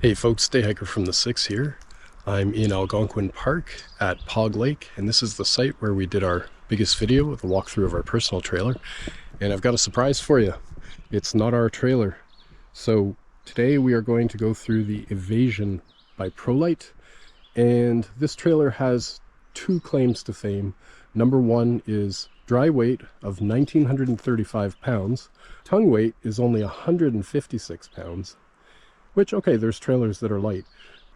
Hey folks, Day Hiker from the 6 here. I'm in Algonquin Park at Pog Lake, and this is the site where we did our biggest video with a walkthrough of our personal trailer. And I've got a surprise for you. It's not our trailer. So today we are going to go through the Evasion by Prolite, and this trailer has two claims to fame. Number one is dry weight of 1,935 pounds. Tongue weight is only 156 pounds. Which, okay, there's trailers that are light.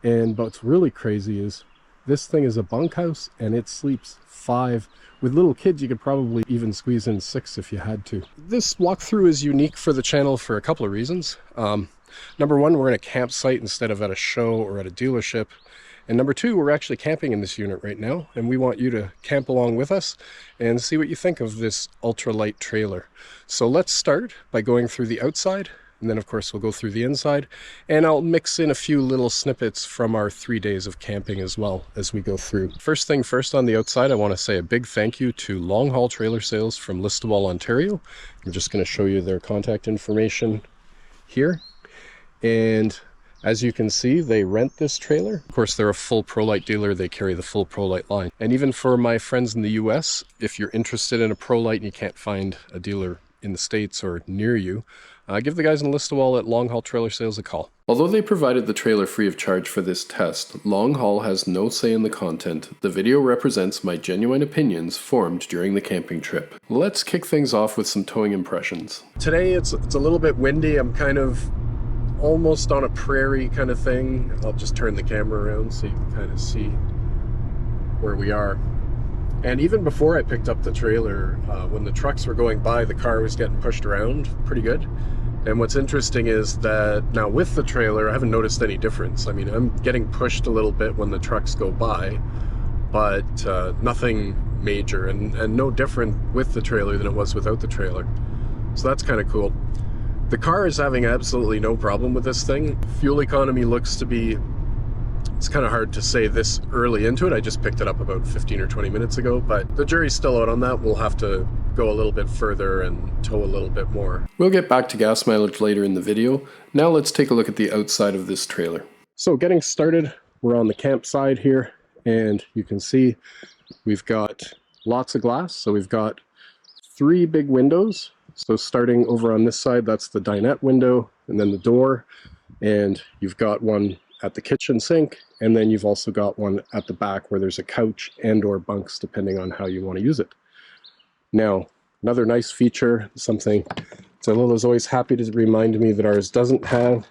And what's really crazy is this thing is a bunkhouse and it sleeps 5. With little kids, you could probably even squeeze in 6 if you had to. This walkthrough is unique for the channel for a couple of reasons. Number one, we're in a campsite instead of at a show or at a dealership. And number two, we're actually camping in this unit right now, and we want you to camp along with us and see what you think of this ultralight trailer. So let's start by going through the outside. And then, of course, we'll go through the inside, and I'll mix in a few little snippets from our 3 days of camping as well as we go through. First thing first, on the outside, I want to say a big thank you to Long Haul Trailer Sales from Listowel, Ontario. I'm just going to show you their contact information here. And as you can see, they rent this trailer. Of course, they're a full Prolite dealer. They carry the full Prolite line. And even for my friends in the US, if you're interested in a Prolite and you can't find a dealer in the States or near you, give the guys in Listowel at Long Haul Trailer Sales a call. Although they provided the trailer free of charge for this test, Long Haul has no say in the content. The video represents my genuine opinions formed during the camping trip. Let's kick things off with some towing impressions. Today it's a little bit windy. I'm kind of almost on a prairie kind of thing. I'll just turn the camera around so you can kind of see where we are. And even before I picked up the trailer, when the trucks were going by, the car was getting pushed around pretty good. And what's interesting is that now with the trailer, I haven't noticed any difference. I mean, I'm getting pushed a little bit when the trucks go by, but nothing major, and no different with the trailer than it was without the trailer. So that's kind of cool. The car is having absolutely no problem with this thing. Fuel economy looks to be, it's kind of hard to say this early into it. I just picked it up about 15 or 20 minutes ago, but the jury's still out on that. We'll have to go a little bit further and tow a little bit more. We'll get back to gas mileage later in the video. Now let's take a look at the outside of this trailer. So getting started, we're on the campsite here, and you can see we've got lots of glass. So we've got 3 big windows. So starting over on this side, that's the dinette window, and then the door, and you've got one at the kitchen sink, and then you've also got one at the back where there's a couch and or bunks depending on how you want to use it. Now, another nice feature, something Zalila is always happy to remind me that ours doesn't have,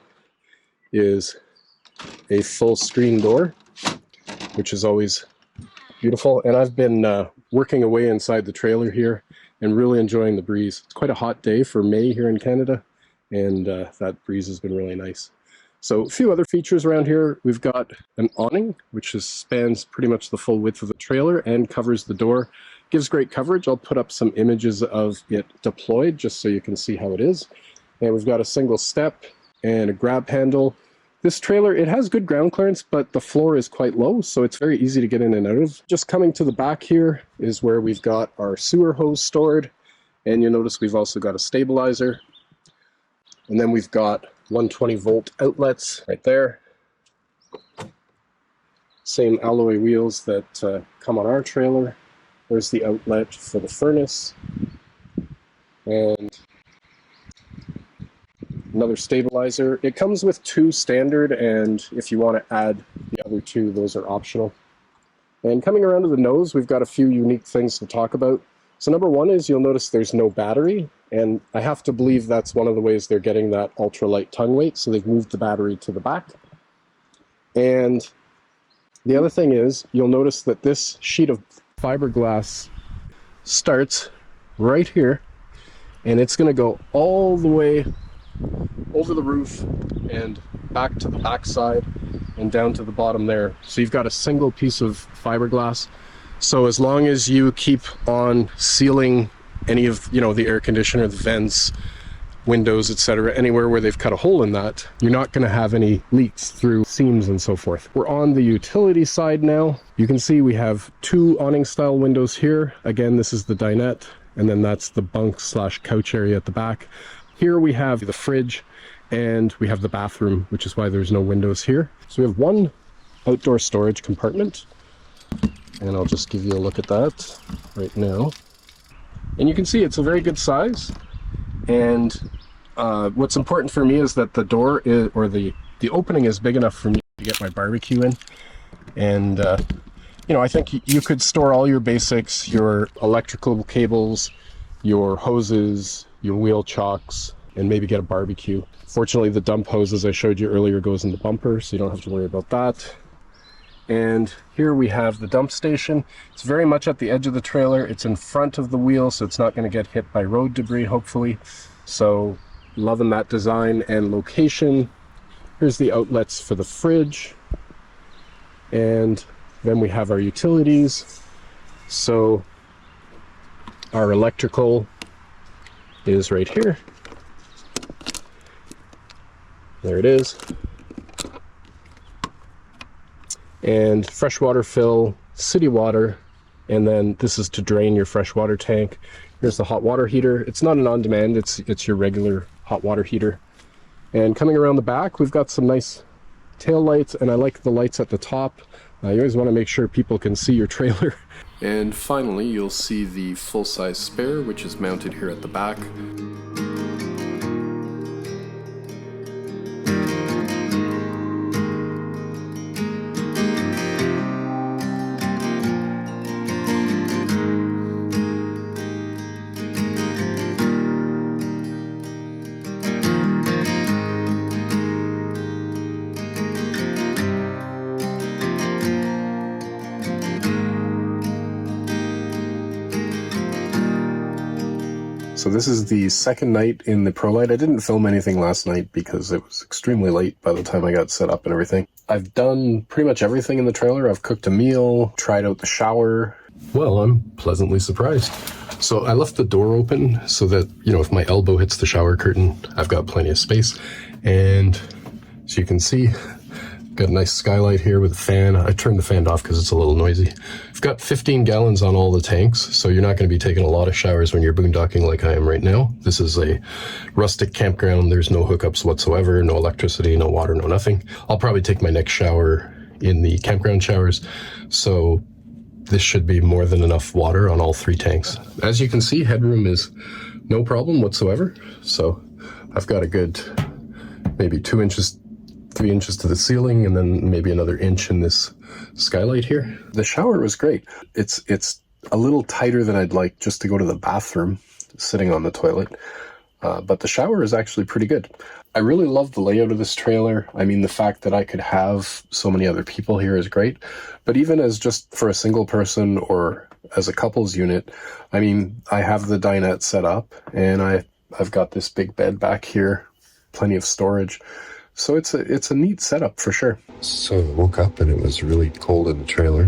is a full screen door, which is always beautiful. And I've been working away inside the trailer here and really enjoying the breeze. It's quite a hot day for May here in Canada, and that breeze has been really nice. So a few other features around here. We've got an awning, which spans pretty much the full width of the trailer and covers the door. Gives great coverage. I'll put up some images of it deployed just so you can see how it is. And we've got a single step and a grab handle. This trailer, it has good ground clearance, but the floor is quite low, so it's very easy to get in and out of. Just coming to the back here is where we've got our sewer hose stored. And you'll notice we've also got a stabilizer. And then we've got 120 volt outlets right there. Same alloy wheels that come on our trailer. There's the outlet for the furnace. And another stabilizer. It comes with 2 standard, and if you want to add the other 2, those are optional. And coming around to the nose, we've got a few unique things to talk about. So number one is you'll notice there's no battery, and I have to believe that's one of the ways they're getting that ultralight tongue weight, so they've moved the battery to the back. And the other thing is you'll notice that this sheet of fiberglass starts right here, and it's going to go all the way over the roof and back to the back side and down to the bottom there. So you've got a single piece of fiberglass. So as long as you keep on sealing any of, the air conditioner, the vents, windows, etc., anywhere where they've cut a hole in that, you're not going to have any leaks through seams and so forth. We're on the utility side now. You can see we have 2 awning style windows here. Again, this is the dinette, and then that's the bunk/couch area at the back. Here we have the fridge, And we have the bathroom, which is why there's no windows here. So we have one outdoor storage compartment, and I'll just give you a look at that right now. And you can see it's a very good size. And what's important for me is that the door is, or the opening is big enough for me to get my barbecue in. And you know, I think you could store all your basics, your electrical cables, your hoses, your wheel chocks, and maybe get a barbecue. Fortunately, the dump hose, as I showed you earlier, goes in the bumper, so you don't have to worry about that. And here we have the dump station. It's very much at the edge of the trailer. It's in front of the wheel, so it's not going to get hit by road debris, hopefully. So, loving that design and location. Here's the outlets for the fridge. And then we have our utilities. So, our electrical is right here. There it is. And freshwater fill, city water, and then this is to drain your freshwater tank. Here's the hot water heater. It's not an on-demand, it's your regular hot water heater. And coming around the back, we've got some nice tail lights, and I like the lights at the top. You always want to make sure people can see your trailer. And finally, you'll see the full-size spare, which is mounted here at the back. So this is the second night in the Prolite. I didn't film anything last night because it was extremely late by the time I got set up and everything. I've done pretty much everything in the trailer. I've cooked a meal, tried out the shower. Well, I'm pleasantly surprised. So I left the door open so that, you know, if my elbow hits the shower curtain, I've got plenty of space. And as you can see, got a nice skylight here with a fan. I turned the fan off because it's a little noisy. I've got 15 gallons on all the tanks, so you're not going to be taking a lot of showers when you're boondocking like I am right now. This is a rustic campground. There's no hookups whatsoever, no electricity, no water, no nothing. I'll probably take my next shower in the campground showers, so this should be more than enough water on all 3 tanks. As you can see, headroom is no problem whatsoever, so I've got a good maybe 2 inches 3 inches to the ceiling, and then maybe another inch in this skylight here. The shower was great. It's a little tighter than I'd like just to go to the bathroom, sitting on the toilet. But the shower is actually pretty good. I really love the layout of this trailer. I mean, the fact that I could have so many other people here is great. But even as just for a single person or as a couple's unit, I mean, I have the dinette set up, and I've got this big bed back here, plenty of storage. So it's a neat setup for sure. So I woke up and it was really cold in the trailer.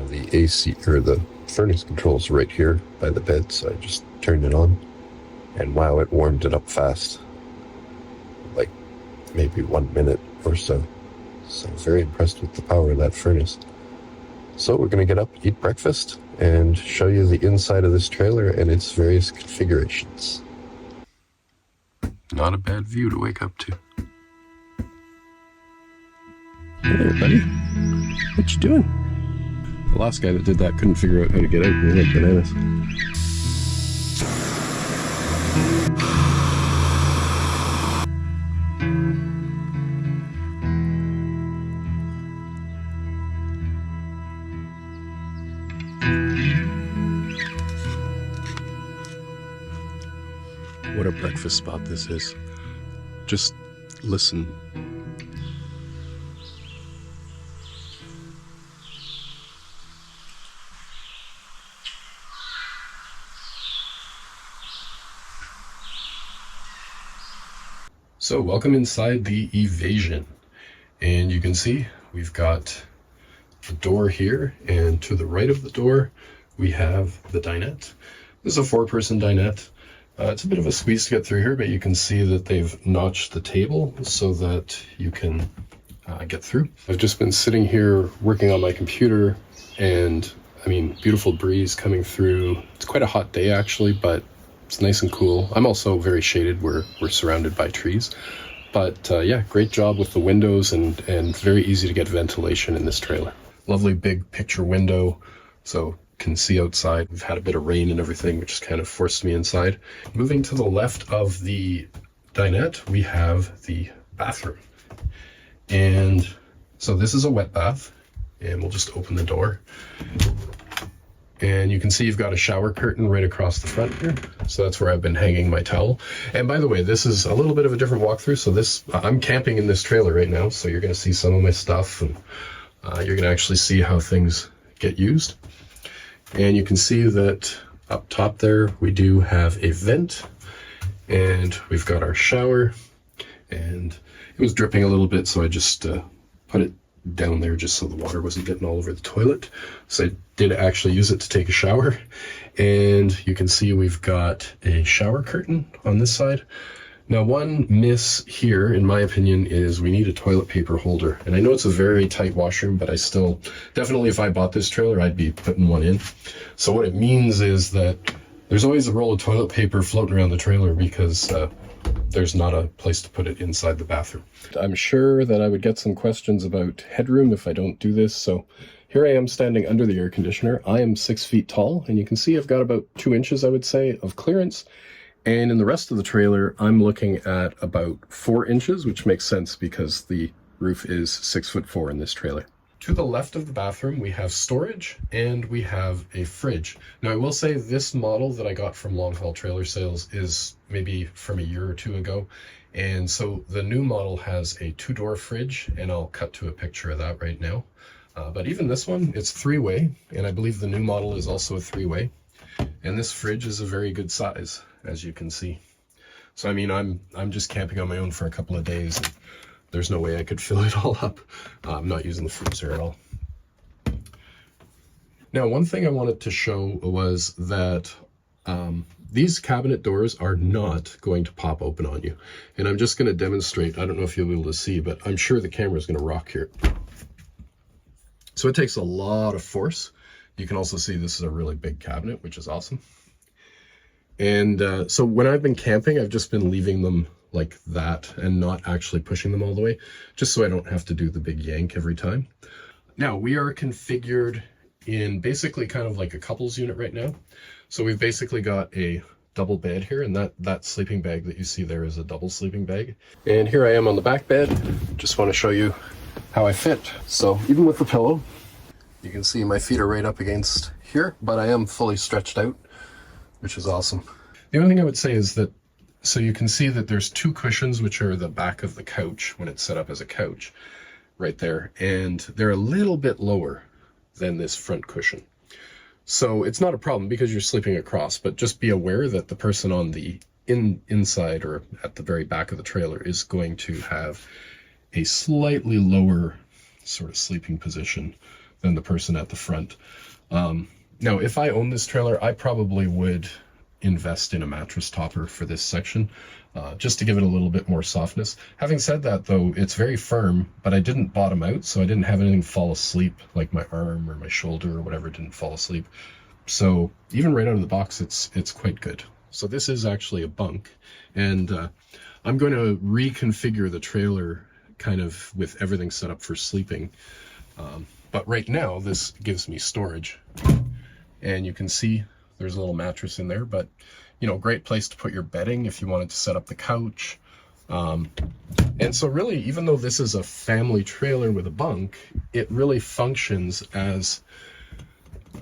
The AC, or the furnace control's right here by the bed, so I just turned it on. And wow, it warmed it up fast. Like maybe 1 minute or so. So I'm very impressed with the power of that furnace. So we're going to get up, eat breakfast, and show you the inside of this trailer and its various configurations. Not a bad view to wake up to. Hey there, buddy. What you doing? The last guy that did that couldn't figure out how to get out. He went bananas. What a breakfast spot this is. Just listen. So welcome inside the Evasion, and you can see we've got the door here, and to the right of the door we have the dinette. This is a 4-person dinette. It's a bit of a squeeze to get through here, but you can see that they've notched the table so that you can get through. I've just been sitting here working on my computer, and I mean, beautiful breeze coming through. It's quite a hot day actually, but It's nice and cool. I'm also very shaded. We're surrounded by trees. But yeah, great job with the windows and very easy to get ventilation in this trailer. Lovely big picture window, so can see outside. We've had a bit of rain and everything, which has kind of forced me inside. Moving to the left of the dinette, we have the bathroom. And so this is a wet bath, and we'll just open the door. And you can see you've got a shower curtain right across the front here. So that's where I've been hanging my towel. And by the way, this is a little bit of a different walkthrough. So I'm camping in this trailer right now. So you're gonna see some of my stuff, and you're gonna actually see how things get used. And you can see that up top there, we do have a vent, and we've got our shower, and it was dripping a little bit. So I just put it down there just so the water wasn't getting all over the toilet. So I did actually use it to take a shower. And you can see we've got a shower curtain on this side. Now, one miss here, in my opinion, is we need a toilet paper holder. And I know it's a very tight washroom, but I still, definitely if I bought this trailer, I'd be putting one in. So what it means is that there's always a roll of toilet paper floating around the trailer because there's not a place to put it inside the bathroom. I'm sure that I would get some questions about headroom if I don't do this. So here I am standing under the air conditioner. I am 6 feet tall, and you can see I've got about 2 inches, I would say, of clearance. And in the rest of the trailer, I'm looking at about 4 inches, which makes sense because the roof is 6'4" in this trailer. To the left of the bathroom, we have storage and we have a fridge. Now, I will say this model that I got from Long Haul Trailer Sales is maybe from a year or two ago. And so the new model has a 2-door fridge, and I'll cut to a picture of that right now. But even this one, it's 3-way, and I believe the new model is also a 3-way. And this fridge is a very good size, as you can see. So I mean, I'm just camping on my own for a couple of days, and there's no way I could fill it all up. I'm not using the freezer at all. Now, one thing I wanted to show was that these cabinet doors are not going to pop open on you. And I'm just going to demonstrate. I don't know if you'll be able to see, but I'm sure the camera is going to rock here. So it takes a lot of force. You can also see this is a really big cabinet, which is awesome. And so when I've been camping, I've just been leaving them like that and not actually pushing them all the way, just so I don't have to do the big yank every time. Now, we are configured in basically kind of like a couples unit right now. So we've basically got a double bed here, and that sleeping bag that you see there is a double sleeping bag. And here I am on the back bed. Just want to show you how I fit. So even with the pillow, you can see my feet are right up against here, but I am fully stretched out, which is awesome. The only thing I would say is that, so you can see that there's 2 cushions, which are the back of the couch when it's set up as a couch right there. And they're a little bit lower than this front cushion. So it's not a problem because you're sleeping across, but just be aware that the person on the inside or at the very back of the trailer is going to have a slightly lower sort of sleeping position than the person at the front. Now, if I own this trailer, I probably would invest in a mattress topper for this section, just to give it a little bit more softness. Having said that, though, it's very firm, but I didn't bottom out, so I didn't have anything fall asleep, like my arm or my shoulder or whatever didn't fall asleep. So even right out of the box, it's quite good. So this is actually a bunk, and I'm going to reconfigure the trailer kind of with everything set up for sleeping. But right now, this gives me storage. And you can see there's a little mattress in there, but you know, great place to put your bedding if you wanted to set up the couch. And so really, even though this is a family trailer with a bunk, it really functions as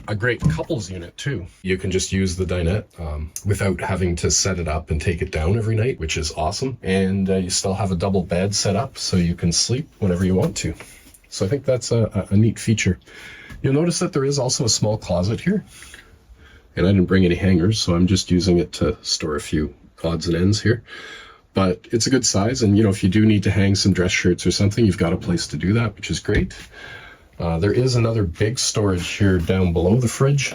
a great couples unit too. You can just use the dinette without having to set it up and take it down every night, which is awesome. And you still have a double bed set up so you can sleep whenever you want to. So I think that's a neat feature. You'll notice that there is also a small closet here. And I didn't bring any hangers, so I'm just using it to store a few odds and ends here. But it's a good size, and you know, if you do need to hang some dress shirts or something, you've got a place to do that, which is great. There is another big storage here down below the fridge.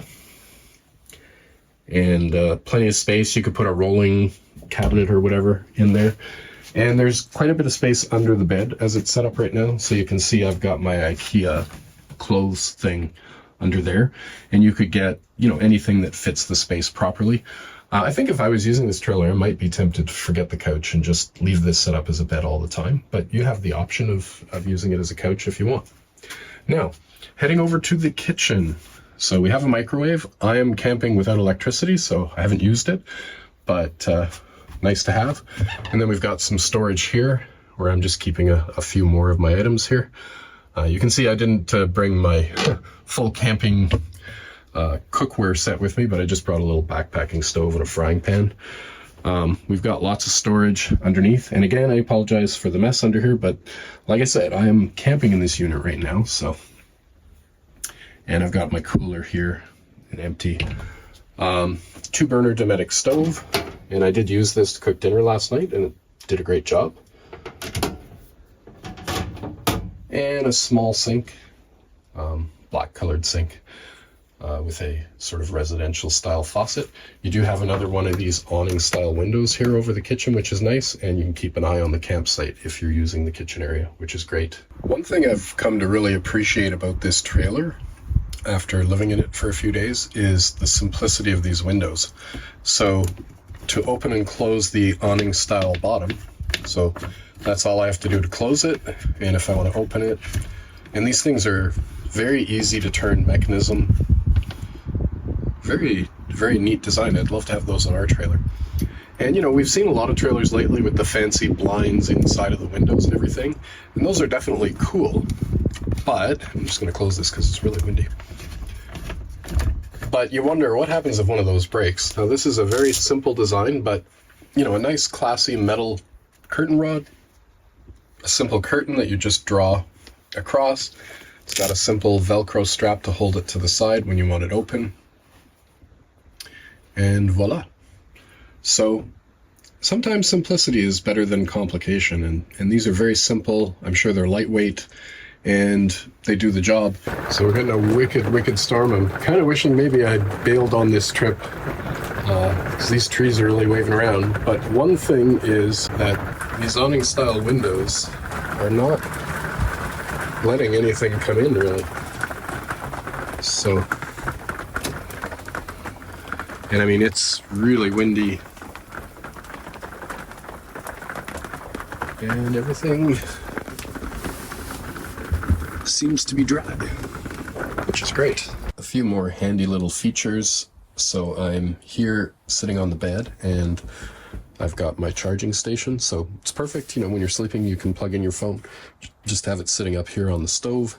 And plenty of space. You could put a rolling cabinet or whatever in there. And there's quite a bit of space under the bed as it's set up right now. So you can see I've got my IKEA clothes thing under there, and you could get, you know, anything that fits the space properly. I think if I was using this trailer, I might be tempted to forget the couch and just leave this set up as a bed all the time. But you have the option of using it as a couch if you want. Now, heading over to the kitchen. So we have a microwave. I am camping without electricity, so I haven't used it, but nice to have. And then we've got some storage here where I'm just keeping a few more of my items here. You can see I didn't bring my full camping cookware set with me, but I just brought a little backpacking stove and a frying pan. We've got lots of storage underneath, and again, I apologize for the mess under here, but like I said, I am camping in this unit right now, so. And I've got my cooler here and empty. 2-burner Dometic stove, and I did use this to cook dinner last night, and it did a great job. And a small sink, black colored sink. With a sort of residential style faucet. You do have another one of these awning style windows here over the kitchen, which is nice, and you can keep an eye on the campsite if you're using the kitchen area, which is great. One thing I've come to really appreciate about this trailer after living in it for a few days is the simplicity of these windows. So to open and close the awning style bottom, so that's all I have to do to close it, and if I want to open it, and these things are very easy to turn mechanism. Very, very neat design. I'd love to have those on our trailer. And you know, we've seen a lot of trailers lately with the fancy blinds inside of the windows and everything, and those are definitely cool. But, I'm just going to close this because it's really windy. But you wonder what happens if one of those breaks. Now this is a very simple design, but you know, a nice classy metal curtain rod, a simple curtain that you just draw across. It's got a simple Velcro strap to hold it to the side when you want it open. And voila. So sometimes simplicity is better than complication, and these are very simple. I'm sure they're lightweight and they do the job. So we're getting a wicked storm. I'm kind of wishing maybe I had bailed on this trip because these trees are really waving around. But one thing is that these awning style windows are not letting anything come in really. So, and I mean, it's really windy and everything seems to be dry, which is great. A few more handy little features. So I'm here sitting on the bed and I've got my charging station, so it's perfect. You know, when you're sleeping, you can plug in your phone, just have it sitting up here on the stove.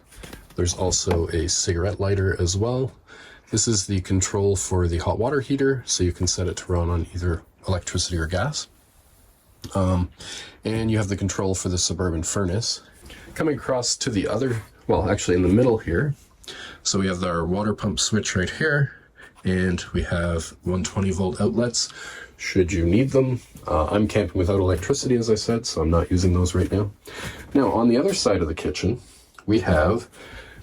There's also a cigarette lighter as well. This is the control for the hot water heater, so you can set it to run on either electricity or gas. And you have the control for the Suburban furnace. Coming across to the other, well, actually in the middle here, so we have our water pump switch right here, and we have 120 volt outlets should you need them. I'm camping without electricity, as I said, so I'm not using those right now. Now, on the other side of the kitchen, we have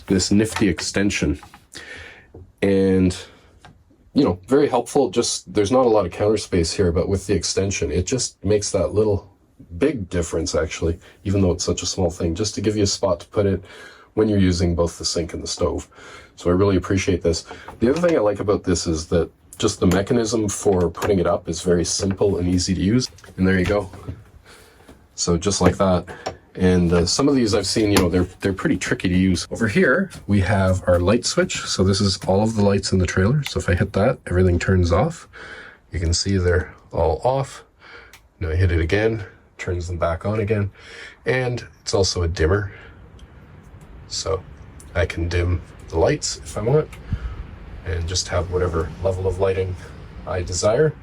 this nifty extension. And, you know, very helpful. Just, there's not a lot of counter space here, but with the extension, it just makes that little big difference, actually, even though it's such a small thing, just to give you a spot to put it when you're using both the sink and the stove. So I really appreciate this. The other thing I like about this is that just the mechanism for putting it up is very simple and easy to use. And there you go. So just like that. And some of these I've seen, you know, they're pretty tricky to use. Over here, we have our light switch. So this is all of the lights in the trailer. So if I hit that, everything turns off. You can see they're all off. Now I hit it again, turns them back on again. And it's also a dimmer. So I can dim the lights if I want and just have whatever level of lighting I desire.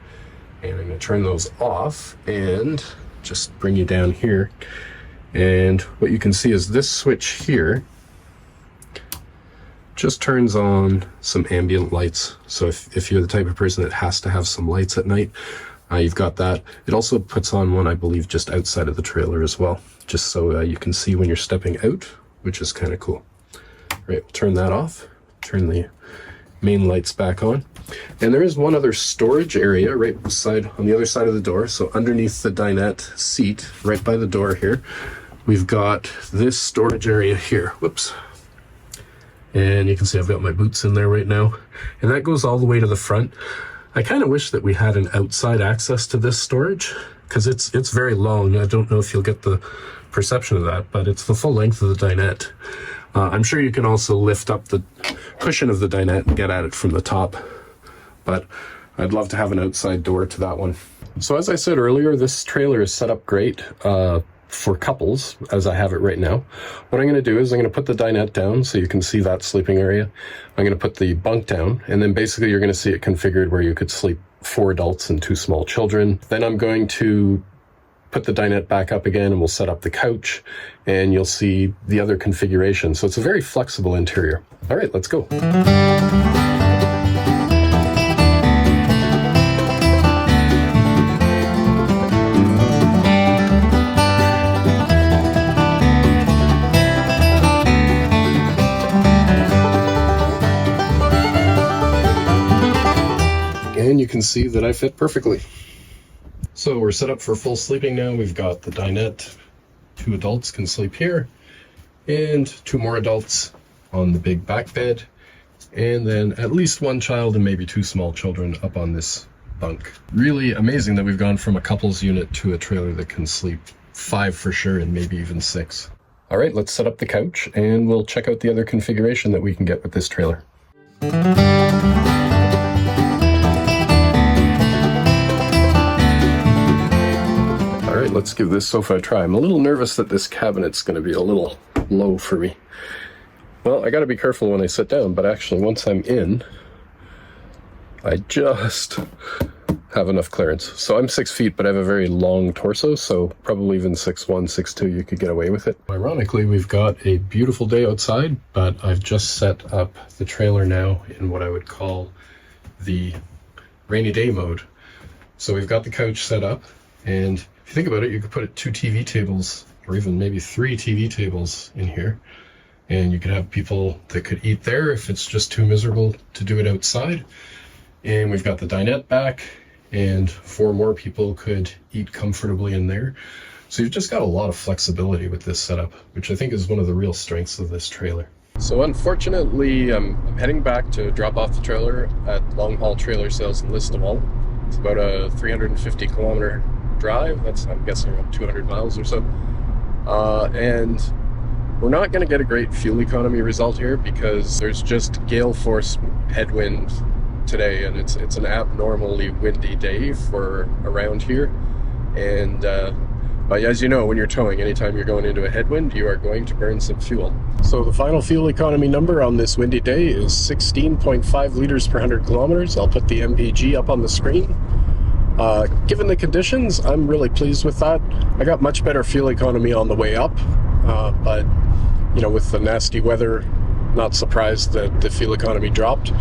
And I'm going to turn those off and just bring you down here. And what you can see is this switch here just turns on some ambient lights. So if you're the type of person that has to have some lights at night, you've got that. It also puts on one, I believe, just outside of the trailer as well, just so you can see when you're stepping out, which is kind of cool. Right, we'll turn that off, turn the main lights back on. And there is one other storage area right beside, on the other side of the door. So underneath the dinette seat, right by the door here, we've got this storage area here. Whoops. And you can see I've got my boots in there right now. And that goes all the way to the front. I kind of wish that we had an outside access to this storage, because it's very long. I don't know if you'll get the perception of that, but it's the full length of the dinette. I'm sure you can also lift up the cushion of the dinette and get at it from the top, but I'd love to have an outside door to that one. So as I said earlier, this trailer is set up great for couples, as I have it right now. What I'm going to do is I'm going to put the dinette down so you can see that sleeping area. I'm going to put the bunk down, and then basically you're going to see it configured where you could sleep 4 adults and 2 small children. Then I'm going to put the dinette back up again, and we'll set up the couch, and you'll see the other configuration. So it's a very flexible interior. All right, let's go. And you can see that I fit perfectly. So we're set up for full sleeping now. We've got the dinette. 2 adults can sleep here, and 2 more adults on the big back bed, and then at least 1 child and maybe 2 small children up on this bunk. Really amazing that we've gone from a couple's unit to a trailer that can sleep 5 for sure, and maybe even 6. All right, let's set up the couch and we'll check out the other configuration that we can get with this trailer. Let's give this sofa a try. I'm a little nervous that this cabinet's going to be a little low for me. Well, I got to be careful when I sit down, but actually once I'm in, I just have enough clearance. So I'm 6 feet, but I have a very long torso, so probably even 6'1", 6'2", you could get away with it. Ironically, we've got a beautiful day outside, but I've just set up the trailer now in what I would call the rainy day mode. So we've got the couch set up, and if you think about it, you could put 2 TV tables or even maybe 3 TV tables in here, and you could have people that could eat there if it's just too miserable to do it outside. And we've got the dinette back, and 4 more people could eat comfortably in there. So you've just got a lot of flexibility with this setup, which I think is one of the real strengths of this trailer. So unfortunately, I'm heading back to drop off the trailer at Long Haul Trailer Sales in Listowel. It's about a 350 kilometer drive. That's, I'm guessing, around 200 miles or so. And we're not going to get a great fuel economy result here because there's just gale force headwind today, and it's an abnormally windy day for around here. And but as you know, when you're towing, anytime you're going into a headwind, you are going to burn some fuel. So the final fuel economy number on this windy day is 16.5 liters per 100 kilometers. I'll put the MPG up on the screen. Given the conditions, I'm really pleased with that. I got much better fuel economy on the way up, but you know, with the nasty weather, not surprised that the fuel economy dropped.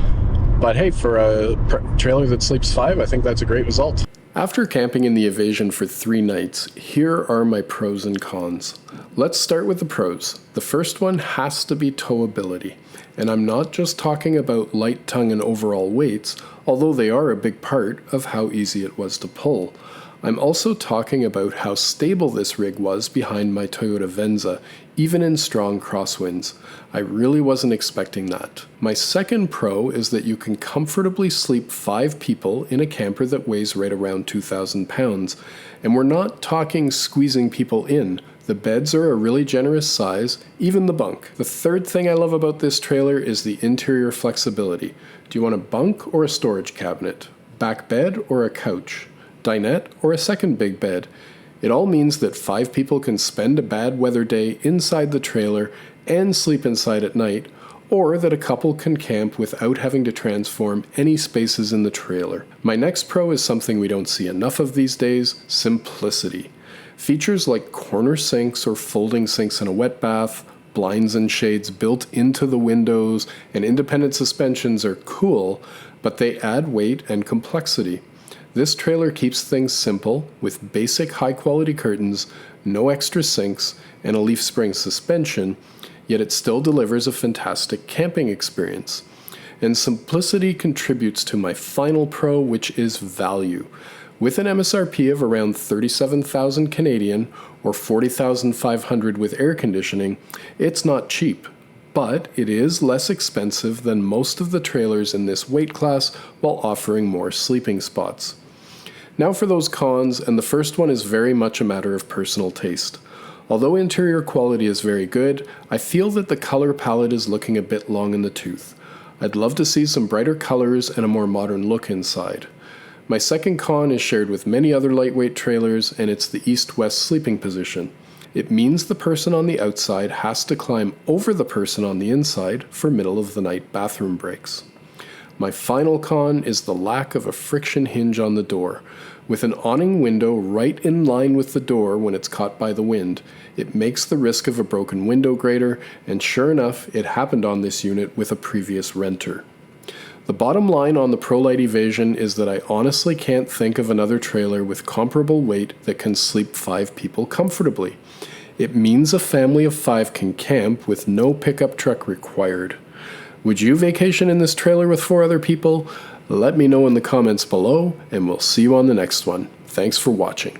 But hey, for a trailer that sleeps 5, I think that's a great result. After camping in the Evasion for 3 nights, here are my pros and cons. Let's start with the pros. The first one has to be towability. And I'm not just talking about light tongue and overall weights, although they are a big part of how easy it was to pull. I'm also talking about how stable this rig was behind my Toyota Venza, even in strong crosswinds. I really wasn't expecting that. My second pro is that you can comfortably sleep 5 people in a camper that weighs right around 2,000 pounds. And we're not talking squeezing people in. The beds are a really generous size, even the bunk. The third thing I love about this trailer is the interior flexibility. Do you want a bunk or a storage cabinet? Back bed or a couch? Dinette or a second big bed? It all means that 5 people can spend a bad weather day inside the trailer and sleep inside at night, or that a couple can camp without having to transform any spaces in the trailer. My next pro is something we don't see enough of these days: simplicity. Features like corner sinks or folding sinks in a wet bath, blinds and shades built into the windows, and independent suspensions are cool, but they add weight and complexity. This trailer keeps things simple with basic high-quality curtains, no extra sinks, and a leaf spring suspension, yet it still delivers a fantastic camping experience. And simplicity contributes to my final pro, which is value. With an MSRP of around 37,000 Canadian or 40,500 with air conditioning, it's not cheap, but it is less expensive than most of the trailers in this weight class while offering more sleeping spots. Now for those cons, and the first one is very much a matter of personal taste. Although interior quality is very good, I feel that the color palette is looking a bit long in the tooth. I'd love to see some brighter colors and a more modern look inside. My second con is shared with many other lightweight trailers, and it's the east-west sleeping position. It means the person on the outside has to climb over the person on the inside for middle-of-the-night bathroom breaks. My final con is the lack of a friction hinge on the door. With an awning window right in line with the door when it's caught by the wind, it makes the risk of a broken window greater, and sure enough, it happened on this unit with a previous renter. The bottom line on the Prolite Evasion is that I honestly can't think of another trailer with comparable weight that can sleep 5 people comfortably. It means a family of 5 can camp with no pickup truck required. Would you vacation in this trailer with 4 other people? Let me know in the comments below, and we'll see you on the next one. Thanks for watching.